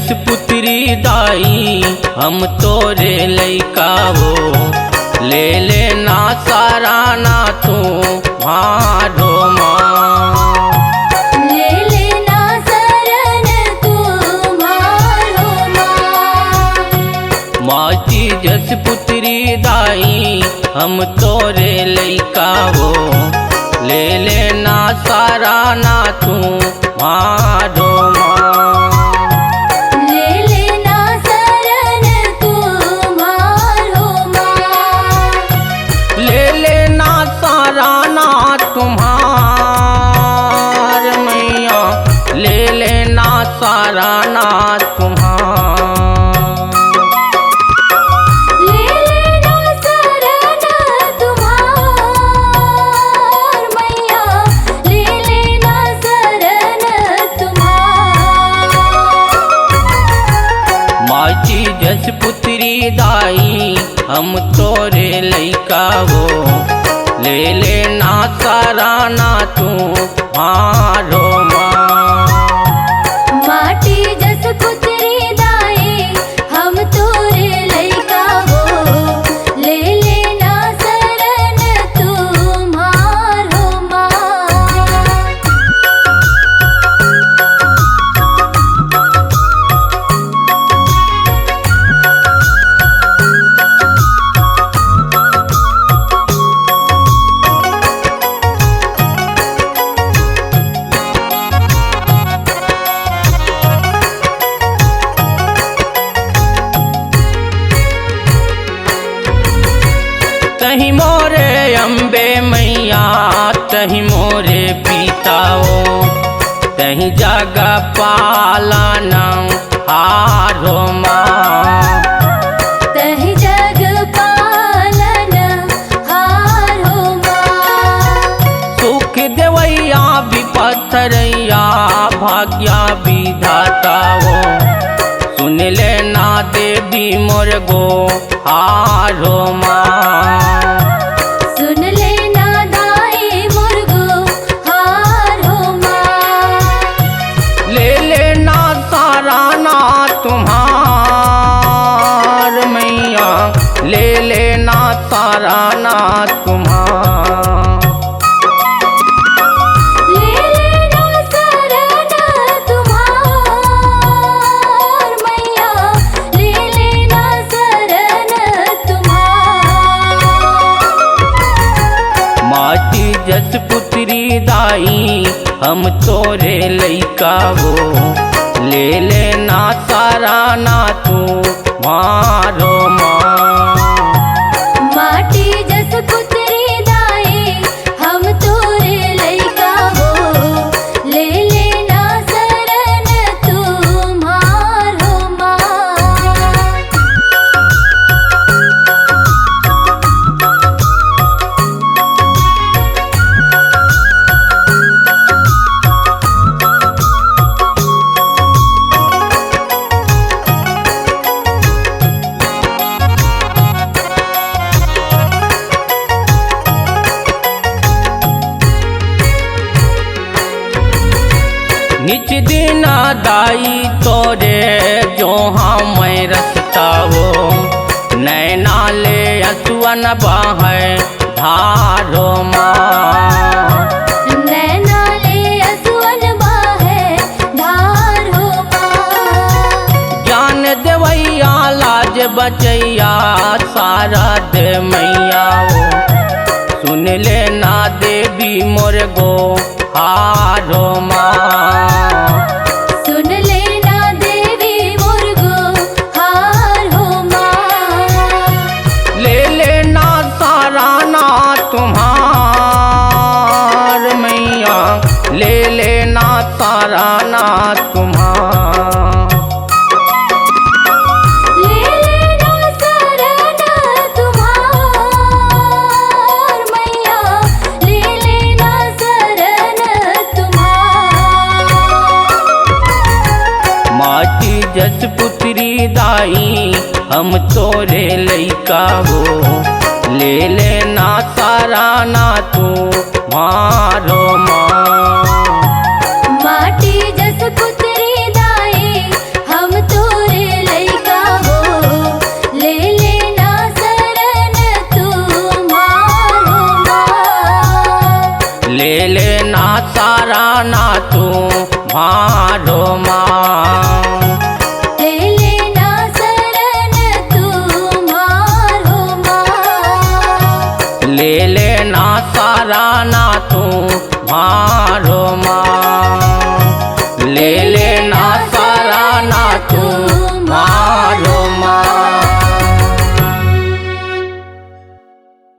जस पुत्री दाई हम तोरे लइका हो, ले लेना सारा ना तू मारो माँ। ले लेना शरण तू मारो माँ। माची जस पुत्री दाई हम तोरे लइका हो, ले लेना सारा ना तू मारो माँ। ले लेना शरण तू मारो माँ। ले लेना सारा ना तुम्हार मैया, ले लेना सारा ना तुम्हार। ले लेना शरण तुम्हार मैया, ले लेना शरण तुम्हार। माची जस पुत्री दाई हम तोरे लइका हो, ले लेना सारा ना तू मारो माँ। माटी जस पुत्री दाई हम तोरे लइका हो, ले लेना शरण तुम्हारो माँ। तही मोरे अम्बे मैया, तही मोरे पिताओ, तही जगह पालना हारो माँ। तहि जग पालन हारो माँ। सुख देवैया विपत्तरैया भाग्या विधाता हो, सुन लेना देवी मोर गो हारो माँ। सुन लेना दाई मुर्गो हारो माँ। ले लेना सारा ना तुम्हार मैया, ले लेना सारा ना तुम्हार। ले लेना शरण तुम्हार मैया, ले लेना शरण तुम्हार। माटी जस पुत्री दाई हम तोरे लइका हो, ले लेना सारा ना तू मारो माँ। माटी जस पुत्री दाई हम तोरे लइका हो, ले लेना शरण तुम्हारो माँ। निच दिन दाई तोरे जो हम रखता हो, नैना ले असुअन बाहे धारो माँ। नैना ले असुअन बाहे धारो माँ। ज्ञान देवैया लाज बचैया सारा दे मैया हो, सुन लेना देवी मोर गो हारो माँ। सुन लेना देवी मुर्गो हारो माँ। ले लेना सारा ना तुम्हार मैया, ले लेना सारा ना तुम्हार। ले लेना शरण तुम्हार मैया, ले लेना शरण तुम्हार। माटी जस पुत्री दाई हम तोरे लइका हो, ले लेना सारा ना तू मारो माँ। माटी जस पुत्री दाई हम तो ना तू मारो माँ।